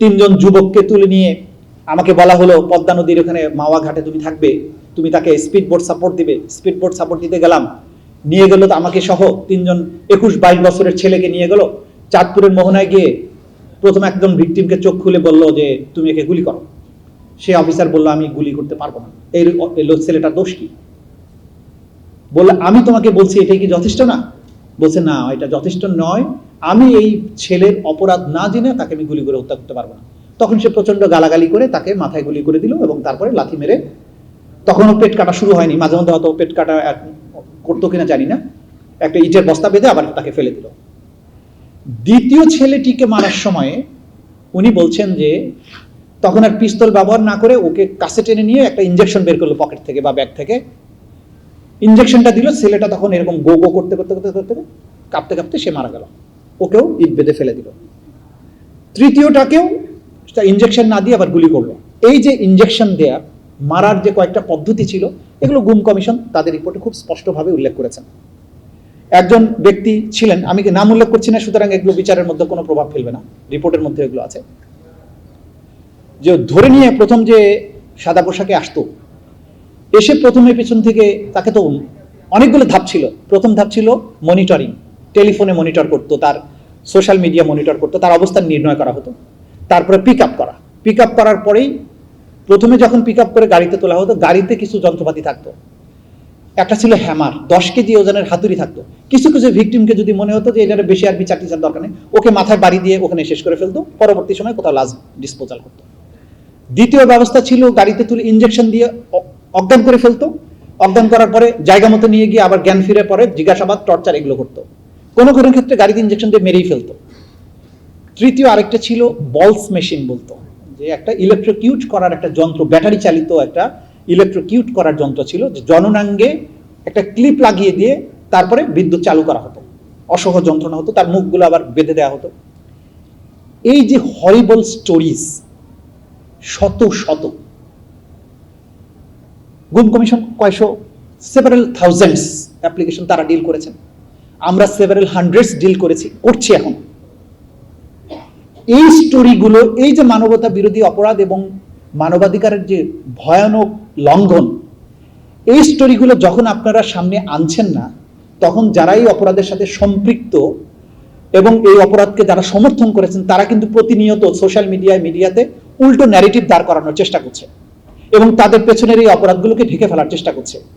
তিনজন যুবককে তুলে নিয়ে আমাকে বলা হলো পদ্মা নদীর ওখানে মাওয়া ঘাটে তুমি থাকবে, তুমি তাকে স্পিড বোট সাপোর্ট দিবে। স্পিড বোট সাপোর্ট দিতে গেলাম, নিয়ে গেল তো আমাকে সহ তিনজন 21-22 বছরের ছেলেকে নিয়ে গেল চাঁদপুরের মোহনায় গিয়ে প্রথম একজন ভিকটিমকে চোখ খুলে বলল যে তুমি একে গুলি করো। সে অফিসার বলল আমি গুলি করতে পারবো না। এই ছেলেটার দোষ কি? বললে আমি তোমাকে বলছি এটাই কি যথেষ্ট না? বলছে না, এটা যথেষ্ট নয়, আমি এই ছেলের অপরাধ না জেনে তাকে আমি গুলি করে হত্যা করতে পারবো না। তখন সে প্রচন্ড গালাগালি করে তাকে মাথায় গুলি করে দিল এবং তারপরে লাথি মেরে, তখনও পেট কাটা শুরু হয়নি, মাঝে মধ্যে হয়তো পেট কাটা করতো কিনা জানি না, একটা ইটের বস্তা বেঁধে আবার তাকে ফেলে দিল। দ্বিতীয় ছেলেটিকে মারার সময়ে উনি বলছেন যে তখন আর পিস্তল ব্যবহার না করে ওকে কাছে টেনে নিয়ে একটা ইঞ্জেকশন বের করলো পকেট থেকে বা ব্যাগ থেকে, ইঞ্জেকশনটা দিল। ছেলেটা তখন এরকম গো গো করতে করতে করতে করতে কাঁপতে কাঁপতে সে মারা গেল, ওকেও ইট বেঁধে ফেলে দিল। তৃতীয়টাকেও ইঞ্জেকশন না দিয়ে আবার গুলি করলো। এই যে ইঞ্জেকশন দেয়া মারার যে কয়েকটা পদ্ধতি ছিল, এগুলো গুম কমিশন তাদের রিপোর্টে খুব স্পষ্টভাবে উল্লেখ করেছেন। একজন ব্যক্তি ছিলেন, আমি নাম উল্লেখ করছি না, সুতরাং এগুলো বিচারের মধ্যে কোনো প্রভাব ফেলবে না, রিপোর্টের মধ্যে এগুলো আছে। যে ধরে নিয়ে প্রথম যে সাদা পোশাকে আসতো, এসে প্রথমে পেছন থেকে তাকে, তো অনেকগুলো ধাপ ছিল। প্রথম ধাপ ছিল মনিটরিং, টেলিফোনে মনিটর করতো, তার সোশ্যাল মিডিয়া মনিটর করতো, তার অবস্থান নির্ণয় করা হতো। তারপরে পিক আপ করা, পিক আপ করার পরেই প্রথমে যখন পিক আপ করে গাড়িতে তোলা হতো, গাড়িতে কিছু যন্ত্রপাতি থাকতো। একটা ছিল হ্যামার, 10 কেজি ওজনের হাতুড়ি থাকতো। কিছু কিছু ভিকটিমকে যদি মনে হতো যে এটার বেশি আর বিচার টিচার দরকার নেই, ওকে মাথায় বাড়ি দিয়ে ওখানে শেষ করে ফেলতো, পরবর্তী সময় কোথাও লাশ ডিসপোজাল করতো। দ্বিতীয় ব্যবস্থা ছিল গাড়িতে তুলে ইঞ্জেকশন দিয়ে অজ্ঞান করে ফেলতো, অজ্ঞান করার পরে জায়গা মতো নিয়ে গিয়ে আবার জ্ঞান ফিরে পরে জিজ্ঞাসাবাদ, টর্চার এগুলো করতো। কোনো কোনো ক্ষেত্রে গাড়িতে ইঞ্জেকশন দিয়ে মেরেই ফেলতো। তৃতীয় আরেকটা ছিল বলস মেশিন, বলতো যে একটা ইলেকট্রোকিউট করার একটা যন্ত্র, ব্যাটারি চালিত একটা ইলেকট্রোকিউট করার যন্ত্র ছিল, যে জননাঙ্গে একটা ক্লিপ লাগিয়ে দিয়ে তারপরে বিদ্যুৎ চালু করা হতো, অসহ যন্ত্রণা হতো, তার মুখগুলো আবার বেঁধে দেওয়া হতো। এই যে হরিবল স্টোরিজ, শত শত, গুম কমিশন কয়শো, সেভারাল থাউজেন্ডস অ্যাপ্লিকেশন তারা ডিল করেছেন, আমরা সেভারাল হান্ড্রেডস ডিল করছি এখন। এই স্টোরিগুলো, এই যে মানবতা বিরোধী অপরাধ এবং মানবাধিকারের যে ভয়ানক লঙ্ঘন, এই স্টোরিগুলো যখন আপনারা সামনে আনছেন না, তখন যারা এই অপরাধের সাথে সম্পৃক্ত এবং এই অপরাধকে যারা সমর্থন করেছেন, তারা কিন্তু প্রতিনিয়ত সোশ্যাল মিডিয়াতে উল্টো ন্যারেটিভ দাঁড় করানোর চেষ্টা করছে এবং তাদের পেছনের এই অপরাধগুলোকে ঢেকে ফেলার চেষ্টা করছে।